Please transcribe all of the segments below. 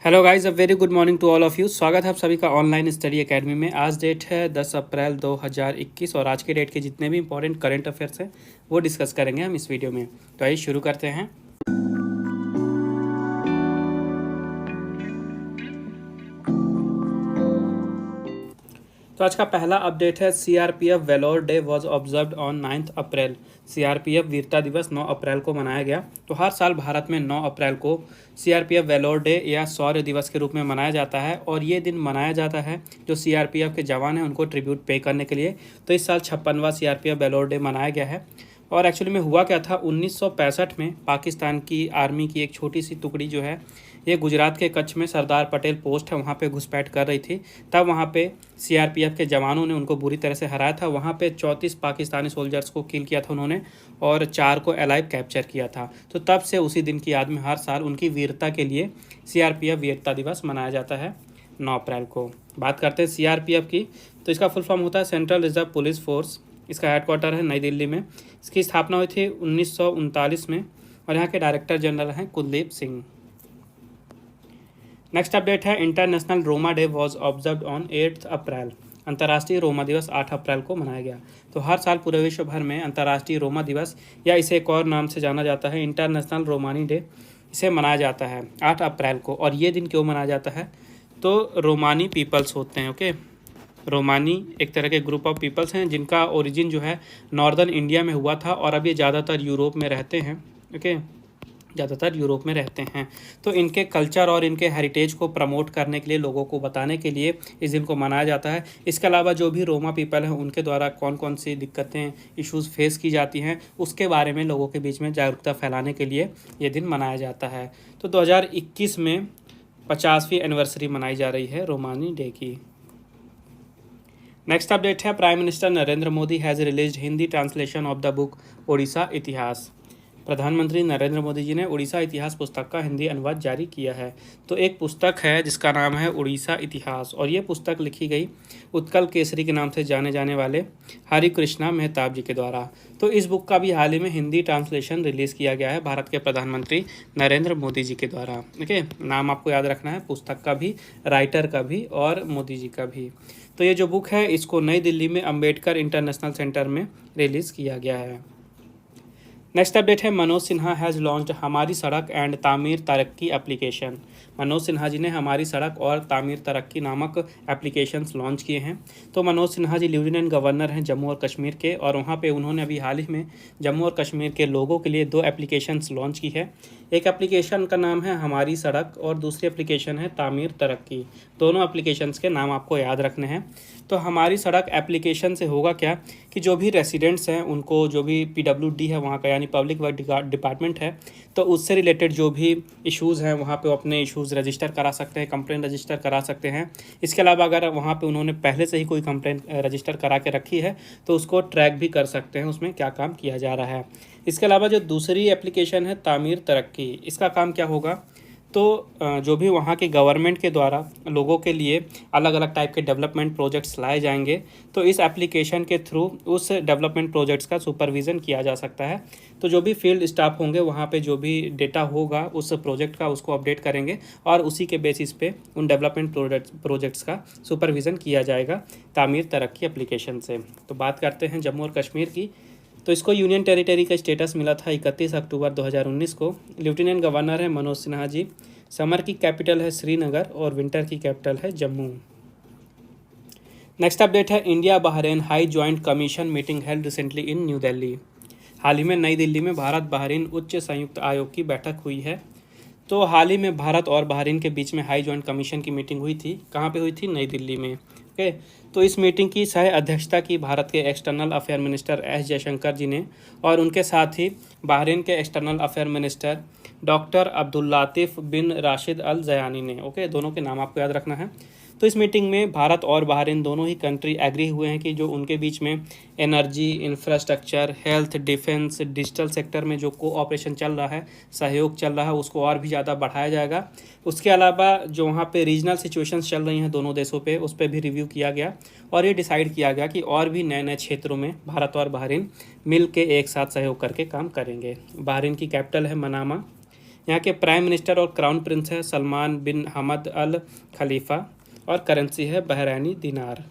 Hello guys, a very good morning to all of you. स्वागत है आप सभी का ऑनलाइन स्टडी एकेडमी में। आज डेट है 10 अप्रैल 2021 और आज के डेट के जितने भी इंपॉर्टेंट करंट अफेयर्स हैं वो डिस्कस करेंगे हम इस वीडियो में। तो आइए शुरू करते हैं। तो आज का पहला अपडेट है CRPF valour day was observed on 9 April. CRPF वीरता दिवस 9 अप्रैल को मनाया गया। तो हर साल भारत में 9 अप्रैल को सीआरपीएफ वेलोर डे या शौर्य दिवस के रूप में मनाया जाता है और ये दिन मनाया जाता है जो सीआरपीएफ के जवान हैं उनको ट्रिब्यूट पे करने के लिए। तो इस साल 56वां सीआरपीएफ वेलोर डे मनाया गया है। और एक्चुअली में हुआ क्या था, 1965 में पाकिस्तान की आर्मी की एक छोटी सी टुकड़ी जो है ये गुजरात के कच्छ में सरदार पटेल पोस्ट है वहाँ पे घुसपैठ कर रही थी। तब वहाँ पे सीआरपीएफ के जवानों ने उनको बुरी तरह से हराया था। वहाँ पे 34 पाकिस्तानी सोल्जर्स को किल किया था उन्होंने और 4 को अलाइव कैप्चर किया था। तो तब से उसी दिन की याद में हर साल उनकी वीरता के लिए सीआरपीएफ वीरता दिवस मनाया जाता है 9 अप्रैल को। बात करते हैं सीआरपीएफ की, तो इसका फुल फॉर्म होता है सेंट्रल रिजर्व पुलिस फोर्स। इसका हेडक्वार्टर है नई दिल्ली में। इसकी स्थापना हुई थी 1939 में और यहाँ के डायरेक्टर जनरल हैं कुलदीप सिंह। नेक्स्ट अपडेट है international Roma day was observed on 8 अप्रैल। अंतर्राष्ट्रीय रोमा दिवस 8 अप्रैल को मनाया गया। तो हर साल पूरे विश्व भर में अंतर्राष्ट्रीय रोमा दिवस या इसे एक और नाम से जाना जाता है इंटरनेशनल रोमानी डे, इसे मनाया जाता है 8 अप्रैल को। और ये दिन क्यों मनाया जाता है, तो रोमानी पीपल्स होते हैं। ओके, रोमानी एक तरह के ग्रुप ऑफ पीपल्स हैं जिनका ओरिजिन जो है नॉर्दर्न इंडिया में हुआ था और अब ये ज़्यादातर यूरोप में रहते हैं। ओके, ज़्यादातर यूरोप में रहते हैं। तो इनके कल्चर और इनके हेरिटेज को प्रमोट करने के लिए, लोगों को बताने के लिए इस दिन को मनाया जाता है। इसके अलावा जो भी रोमा पीपल हैं उनके द्वारा कौन कौन सी दिक्कतें, इश्यूज़ फेस की जाती हैं उसके बारे में लोगों के बीच में जागरूकता फैलाने के लिए ये दिन मनाया जाता है। तो 2021 में 50वीं एनिवर्सरी मनाई जा रही है रोमानी डे की। नेक्स्ट अपडेट है prime minister Narendra Modi has released Hindi translation of the book Odisha इतिहास। प्रधानमंत्री नरेंद्र मोदी जी ने उड़ीसा इतिहास पुस्तक का हिंदी अनुवाद जारी किया है। तो एक पुस्तक है जिसका नाम है उड़ीसा इतिहास और ये पुस्तक लिखी गई उत्कल केसरी के नाम से जाने जाने वाले हरि कृष्णा मेहताब जी के द्वारा। तो इस बुक का भी हाल ही में हिंदी ट्रांसलेशन रिलीज़ किया गया है भारत के प्रधानमंत्री नरेंद्र मोदी जी के द्वारा। ओके, नाम आपको याद रखना है पुस्तक का भी, राइटर का भी और मोदी जी का भी। तो ये जो बुक है इसको नई दिल्ली में अंबेडकर इंटरनेशनल सेंटर में रिलीज़ किया गया है। नेक्स्ट अपडेट है मनोज सिन्हा हैज़ लॉन्च्ड हमारी सड़क एंड तामीर तरक्की एप्लीकेशन। मनोज सिन्हा जी ने हमारी सड़क और तामीर तरक्की नामक एप्लीकेशंस लॉन्च किए हैं। तो मनोज सिन्हा जी लेफ्टिनेंट गवर्नर हैं जम्मू और कश्मीर के और वहाँ पे उन्होंने अभी हाल ही में जम्मू और कश्मीर के लोगों के लिए 2 एप्लीकेशंस लॉन्च की है। एक एप्लीकेशन का नाम है हमारी सड़क और दूसरी एप्लीकेशन है तामीर तरक्की। दोनों एप्लीकेशंस के नाम आपको याद रखने हैं। तो हमारी सड़क एप्लीकेशन से होगा क्या कि जो भी रेसिडेंट्स हैं उनको, जो भी पीडब्ल्यूडी है वहाँ का यानी पब्लिक वर्क डिपार्टमेंट है, तो उससे रिलेटेड जो भी इश्यूज़ हैं वहाँ पे वो अपने इश्यूज़ रजिस्टर करा सकते हैं, कंप्लेंट रजिस्टर करा सकते हैं। इसके अलावा अगर वहाँ पे उन्होंने पहले से ही कोई कंप्लेंट रजिस्टर करा के रखी है तो उसको ट्रैक भी कर सकते हैं उसमें क्या काम किया जा रहा है। इसके अलावा जो दूसरी एप्लीकेशन है तामीर तरक्की, इसका काम क्या होगा, तो जो भी वहाँ के गवर्नमेंट के द्वारा लोगों के लिए अलग अलग टाइप के डेवलपमेंट प्रोजेक्ट्स लाए जाएंगे तो इस एप्लीकेशन के थ्रू उस डेवलपमेंट प्रोजेक्ट्स का सुपरविज़न किया जा सकता है। तो जो भी फील्ड स्टाफ होंगे वहाँ पे जो भी डेटा होगा उस प्रोजेक्ट का उसको अपडेट करेंगे और उसी के बेसिस पे उन डेवलपमेंट प्रोजेक्ट्स का सुपरविज़न किया जाएगा तामीर तरक्की एप्लीकेशन से। तो बात करते हैं जम्मू और कश्मीर की, तो इसको यूनियन टेरिटरी का स्टेटस मिला था 31 अक्टूबर 2019 को। लेफ्टिनेंट गवर्नर है मनोज सिन्हा जी। समर की कैपिटल है श्रीनगर और विंटर की कैपिटल है जम्मू। नेक्स्ट अपडेट है India Bahrain high joint commission meeting held recently in New Delhi. हाल ही में नई दिल्ली में भारत बहरीन उच्च संयुक्त आयोग की बैठक हुई है। तो हाल ही में भारत और बहरीन के बीच में हाई जॉइंट कमीशन की मीटिंग हुई थी। कहाँ पे हुई थी? नई दिल्ली में। ओके, तो इस मीटिंग की सह अध्यक्षता की भारत के external affair minister S Jaishankar ji ने और उनके साथ ही बहरीन के external affair minister doctor Abdullatif bin Rashid Al Zayani ने। ओके, दोनों के नाम आपको याद रखना है। तो इस मीटिंग में भारत और बहरीन दोनों ही कंट्री एग्री हुए हैं कि जो उनके बीच में energy, infrastructure, health, defence, digital sector में जो कोऑपरेशन चल रहा है, सहयोग चल रहा है, उसको और भी ज़्यादा बढ़ाया जाएगा। उसके अलावा जो वहाँ पे रीजनल सिचुएशंस चल रही हैं दोनों देशों पे, उस पर भी रिव्यू किया गया और ये डिसाइड किया गया कि और भी नए नए क्षेत्रों में भारत और बहरीन मिल के एक साथ सहयोग करके काम करेंगे। बहरीन की कैपिटल है मनामा। यहाँ के प्राइम मिनिस्टर और क्राउन प्रिंस है सलमान बिन हमद अल खलीफा और करेंसी है बहरैनी दिनार।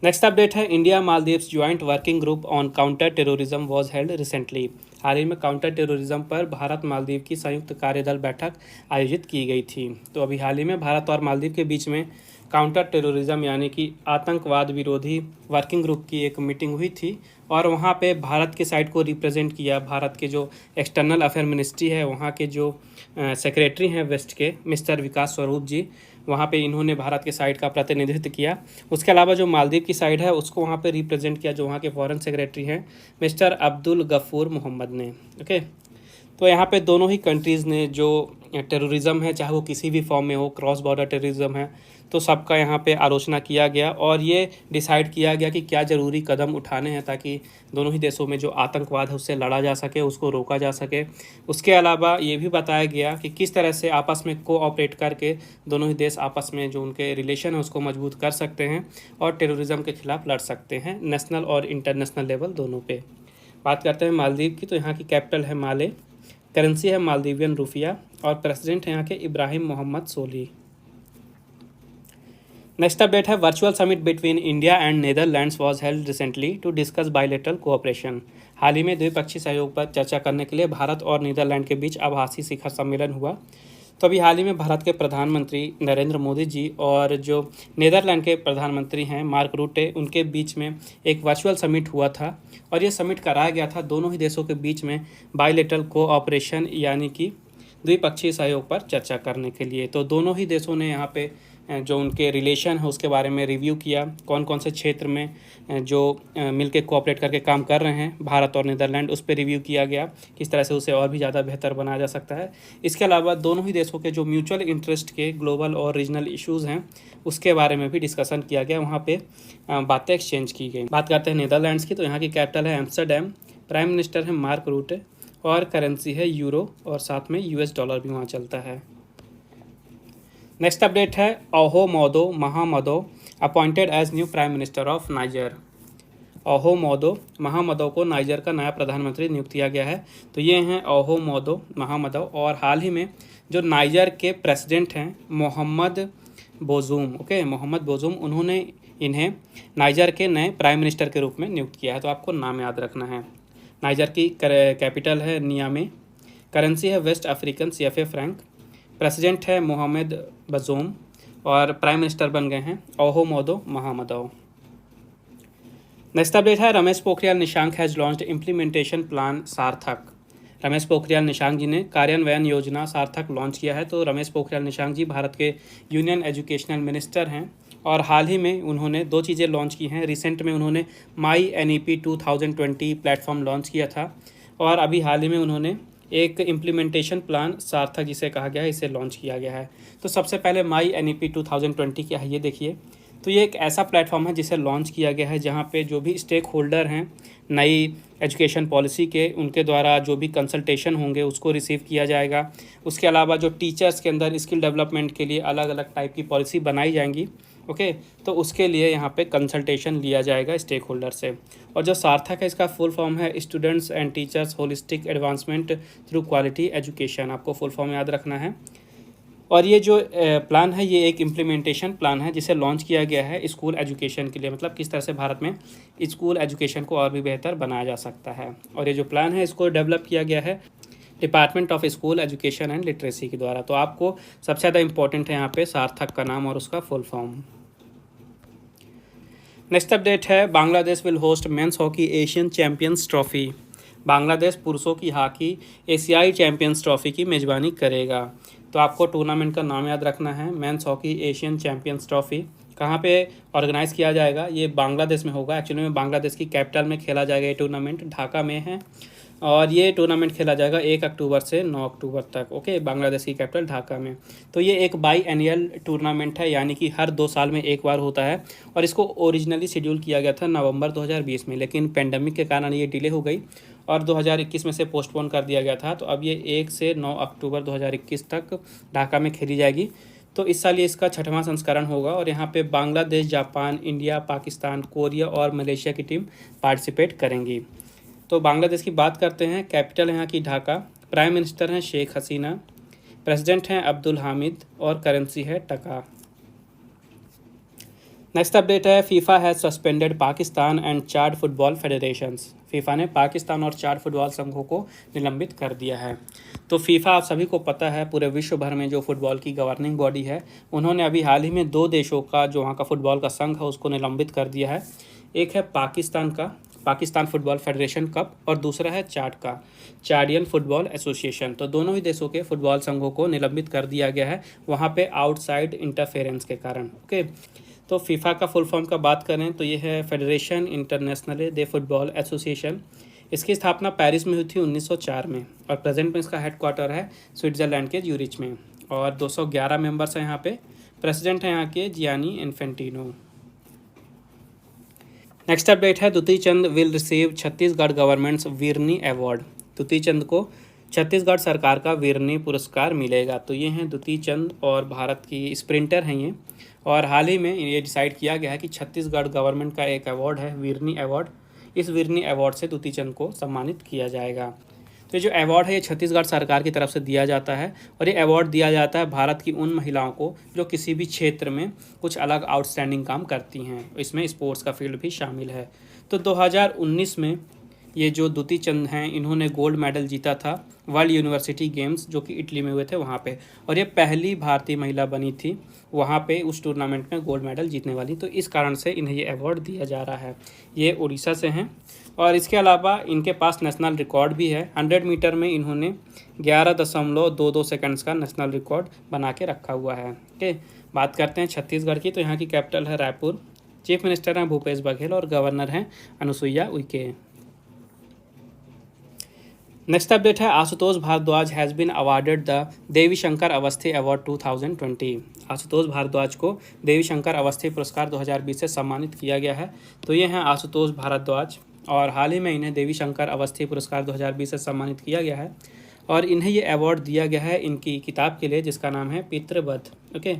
नेक्स्ट अपडेट है India Maldives joint working group on counter terrorism was held recently. हाल ही में काउंटर टेररिज्म पर भारत मालदीव की संयुक्त कार्यदल बैठक आयोजित की गई थी। तो अभी हाल ही में भारत और मालदीव के बीच में काउंटर टेररिज्म यानी कि आतंकवाद विरोधी वर्किंग ग्रुप की एक मीटिंग हुई थी और वहाँ पे भारत के साइड को रिप्रेजेंट किया। भारत के जो एक्सटर्नल अफेयर मिनिस्ट्री है वहाँ के जो सेक्रेटरी हैं वेस्ट के मिस्टर विकास स्वरूप जी, वहाँ पे इन्होंने भारत के साइड का प्रतिनिधित्व किया। उसके अलावा जो मालदीव की साइड है उसको वहाँ पे रिप्रेजेंट किया जो वहाँ के फॉरेन सेक्रेटरी हैं मिस्टर अब्दुल गफूर मोहम्मद ने। ओके, तो यहाँ पे दोनों ही कंट्रीज़ ने जो टेररिज्म है चाहे वो किसी भी फॉर्म में हो, क्रॉस बॉर्डर टेररिज्म है, तो सबका यहाँ पे आलोचना किया गया और ये डिसाइड किया गया कि क्या ज़रूरी कदम उठाने हैं ताकि दोनों ही देशों में जो आतंकवाद है उससे लड़ा जा सके, उसको रोका जा सके। उसके अलावा ये भी बताया गया कि किस तरह से आपस में कोऑपरेट करके दोनों ही देश आपस में जो उनके रिलेशन है उसको मजबूत कर सकते हैं और टेररिज्म के खिलाफ लड़ सकते हैं नेशनल और इंटरनेशनल लेवल दोनों पे। बात करते हैं मालदीव की, तो यहाँ की कैपिटल है माले, करेंसी है मालदीवियन रुपया और प्रेसिडेंट है यहाँ के इब्राहिम मोहम्मद सोली। नेक्स्ट अपडेट है virtual summit between India and Netherlands was held recently to discuss bilateral cooperation. हाल ही में द्विपक्षीय सहयोग पर चर्चा करने के लिए भारत और नीदरलैंड के बीच आभासी शिखर सम्मेलन हुआ। तो अभी हाल ही में भारत के प्रधानमंत्री नरेंद्र मोदी जी और जो नीदरलैंड के प्रधानमंत्री हैं मार्क रूटे, उनके बीच में एक वर्चुअल समिट हुआ था और ये समिट कराया गया था दोनों ही देशों के बीच में बायलैटरल कोऑपरेशन यानी कि द्विपक्षीय सहयोग पर चर्चा करने के लिए। तो दोनों ही देशों ने यहाँ पे जो उनके रिलेशन है उसके बारे में रिव्यू किया, कौन कौन से क्षेत्र में जो मिलके कोऑपरेट करके काम कर रहे हैं भारत और नीदरलैंड, उस पर रिव्यू किया गया, किस तरह से उसे और भी ज़्यादा बेहतर बनाया जा सकता है। इसके अलावा दोनों ही देशों के जो म्यूचुअल इंटरेस्ट के ग्लोबल और रीजनल इश्यूज़ हैं उसके बारे में भी डिस्कशन किया गया, वहाँ पे बातें एक्सचेंज की गई। बात करते हैं नीदरलैंड्स की, तो यहाँ की कैपिटल है एम्स्टरडैम, प्राइम मिनिस्टर है मार्क रूटे और करेंसी है यूरो और साथ में US डॉलर भी वहाँ चलता है। नेक्स्ट अपडेट है Ahmadou Mahamadou appointed as new prime minister of Niger. Ahmadou Mahamadou को नाइजर का नया प्रधानमंत्री नियुक्त किया गया है। तो ये हैं अहोमोदो महामदो और हाल ही में जो नाइजर के प्रेसिडेंट हैं मोहम्मद बोजूम, मोहम्मद बोजूम, उन्होंने इन्हें नाइजर के नए प्राइम मिनिस्टर के रूप में नियुक्त किया है। तो आपको नाम याद रखना है। नाइजर की कैपिटल है नियामे, करेंसी है West African CFA franc, president है मोहम्मद बजूम और प्राइम मिनिस्टर बन गए हैं अहोमोदो महामदो। नेक्स्ट अपडेट है Ramesh Pokhriyal Nishank has launched implementation plan सार्थक। रमेश पोखरियाल निशांक जी ने कार्यान्वयन योजना सार्थक लॉन्च किया है। तो रमेश पोखरियाल निशांक जी भारत के यूनियन एजुकेशनल मिनिस्टर हैं और हाल ही में उन्होंने 2 चीज़ें लॉन्च की हैं। रिसेंट में उन्होंने माई NEP 2020 प्लेटफॉर्म लॉन्च किया था और अभी हाल ही में उन्होंने एक इम्प्लीमेंटेशन प्लान सार्थक जिसे कहा गया है इसे लॉन्च किया गया है। तो सबसे पहले माई NEP 2020 क्या है ये देखिए। तो ये एक ऐसा प्लेटफॉर्म है जिसे लॉन्च किया गया है जहाँ पे जो भी स्टेक होल्डर हैं नई एजुकेशन पॉलिसी के, उनके द्वारा जो भी कंसल्टेशन होंगे उसको रिसीव किया जाएगा। उसके अलावा जो टीचर्स के अंदर स्किल डेवलपमेंट के लिए अलग अलग टाइप की पॉलिसी बनाई जाएंगी, तो उसके लिए यहाँ पे कंसल्टेशन लिया जाएगा स्टेक होल्डर से। और जो सार्थक है इसका फुल फॉर्म है students and teachers holistic advancement through quality education, आपको फुल फॉर्म याद रखना है। और ये जो प्लान है ये एक इम्प्लीमेंटेशन प्लान है जिसे लॉन्च किया गया है स्कूल एजुकेशन के लिए, मतलब किस तरह से भारत में स्कूल एजुकेशन को और भी बेहतर बनाया जा सकता है। और ये जो प्लान है इसको डेवलप किया गया है department of school education and literacy के द्वारा। तो आपको सबसे ज़्यादा इंपॉर्टेंट है यहाँ पे सार्थक का नाम और उसका फुल फॉर्म। नेक्स्ट अपडेट है Bangladesh will host men's hockey Asian champions trophy. Bangladesh पुरुषों की हॉकी एशियाई चैंपियंस ट्रॉफी की मेज़बानी करेगा। तो आपको टूर्नामेंट का नाम याद रखना है men's hockey Asian champions trophy. कहाँ पे ऑर्गेनाइज़ किया जाएगा, ये बांग्लादेश में होगा। एक्चुअली में बांग्लादेश की कैपिटल में खेला जाएगा ये टूर्नामेंट, ढाका में है और ये टूर्नामेंट खेला जाएगा 1 अक्टूबर से 9 अक्टूबर तक। बांग्लादेश की कैपिटल ढाका में। तो ये एक बाई एनियल टूर्नामेंट है यानी कि हर 2 साल में एक बार होता है और इसको ओरिजिनली शेड्यूल किया गया था नवंबर 2020 में, लेकिन पेंडेमिक के कारण ये डिले हो गई और 2021 में से पोस्टपोन कर दिया गया था। तो अब ये 1 से 9 अक्टूबर 2021 तक ढाका में खेली जाएगी। तो इस साल ये इसका 6वां संस्करण होगा और यहाँ पे Bangladesh, Japan, India, Pakistan, Korea और मलेशिया की टीम पार्टिसिपेट करेंगी। तो बांग्लादेश की बात करते हैं, कैपिटल यहाँ की ढाका, प्राइम मिनिस्टर हैं शेख हसीना, प्रेसिडेंट हैं अब्दुल हामिद और करेंसी है टका। नेक्स्ट अपडेट है FIFA has suspended Pakistan and Chad football federations. FIFA ने पाकिस्तान और चार फुटबॉल संघों को निलंबित कर दिया है। तो फीफा आप सभी को पता है पूरे विश्व भर में जो फुटबॉल की गवर्निंग बॉडी है, उन्होंने अभी हाल ही में 2 देशों का जो वहाँ का फुटबॉल का संघ है उसको निलंबित कर दिया है। एक है पाकिस्तान फुटबॉल फेडरेशन कप और दूसरा है चार्डियन फुटबॉल एसोसिएशन। तो दोनों ही देशों के फुटबॉल संघों को निलंबित कर दिया गया है वहाँ पे आउटसाइड इंटरफेरेंस के कारण। ओके, तो फीफा का फुल फॉर्म का बात करें तो ये है फेडरेशन इंटरनेशनल दे फुटबॉल एसोसिएशन। इसकी स्थापना पेरिस में हुई थी 1904 में और प्रेजेंट में इसका हेडक्वार्टर है स्विट्ज़रलैंड के ज्यूरिच में और 211 मेंबर्स हैं यहाँ पे। प्रेसिडेंट हैं यहाँ के जियानी इन्फेंटिनो। नेक्स्ट अपडेट है Dutee Chand will receive Chhattisgarh government's Veerni award. Dutee Chand को छत्तीसगढ़ सरकार का वीरनी पुरस्कार मिलेगा। तो ये हैं दुती चंद और भारत की स्प्रिंटर हैं ये, और हाल ही में ये डिसाइड किया गया है कि छत्तीसगढ़ गवर्नमेंट का एक अवार्ड है वीरनी अवार्ड, इस वीरनी अवार्ड से दुती चंद को सम्मानित किया जाएगा। तो ये जो अवार्ड है ये छत्तीसगढ़ सरकार की तरफ से दिया जाता है और ये अवार्ड दिया जाता है भारत की उन महिलाओं को जो किसी भी क्षेत्र में कुछ अलग आउटस्टैंडिंग काम करती हैं। इसमें स्पोर्ट्स का फील्ड भी शामिल है। तो 2019 में ये जो दुती चंद हैं इन्होंने गोल्ड मेडल जीता था वर्ल्ड यूनिवर्सिटी गेम्स जो कि इटली में हुए थे वहाँ पे, और ये पहली भारतीय महिला बनी थी वहाँ पे उस टूर्नामेंट में गोल्ड मेडल जीतने वाली। तो इस कारण से इन्हें ये अवार्ड दिया जा रहा है। ये उड़ीसा से हैं और इसके अलावा इनके पास नेशनल रिकॉर्ड भी है। 100 मीटर में इन्होंने 11.22 सेकंड्स का नेशनल रिकॉर्ड बना के रखा हुआ है। ओके, बात करते हैं छत्तीसगढ़ की। तो यहाँ की कैपिटल है रायपुर, चीफ मिनिस्टर हैं भूपेश बघेल और गवर्नर हैं अनुसुईया उइके। नेक्स्ट अपडेट है Ashutosh Bhardwaj has been awarded the Devi Shankar Awasthi award 2020। Ashutosh Bhardwaj को देवी शंकर अवस्थी पुरस्कार 2020 से सम्मानित किया गया है। तो ये हैं आशुतोष भारद्वाज और हाल ही में इन्हें देवी शंकर अवस्थी पुरस्कार 2020 से सम्मानित किया गया है और इन्हें ये अवार्ड दिया गया है इनकी किताब के लिए जिसका नाम है पितृवध। ओके,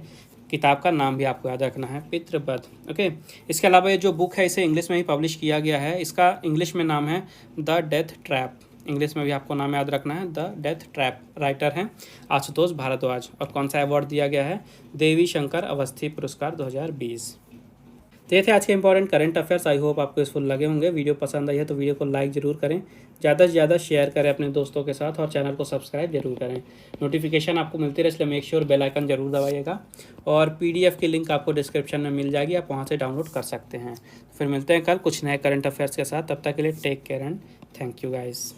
किताब का नाम भी आपको याद रखना है पितृवध। ओके, इसके अलावा ये जो बुक है इसे इंग्लिश में ही पब्लिश किया गया है। इसका इंग्लिश में नाम है द डेथ ट्रैप। इंग्लिश में भी आपको नाम याद रखना है द डेथ ट्रैप। राइटर हैं आशुतोष भारद्वाज और कौन सा अवार्ड दिया गया है देवी शंकर अवस्थी पुरस्कार 2020। तो ये थे आज के important current affairs. I hope आपको यूजफुल लगे होंगे। वीडियो पसंद आई है तो वीडियो को लाइक ज़रूर करें, ज़्यादा से ज़्यादा शेयर करें अपने दोस्तों के साथ और चैनल को सब्सक्राइब जरूर करें। नोटिफिकेशन आपको मिलती रहे इसलिए मेक श्योर बेल आइकन जरूर दबाइएगा और PDF की लिंक आपको डिस्क्रिप्शन में मिल जाएगी, आप वहाँ से डाउनलोड कर सकते हैं। फिर मिलते हैं कल कुछ नए करंट अफेयर्स के साथ। तब तक के लिए take care and thank you guys.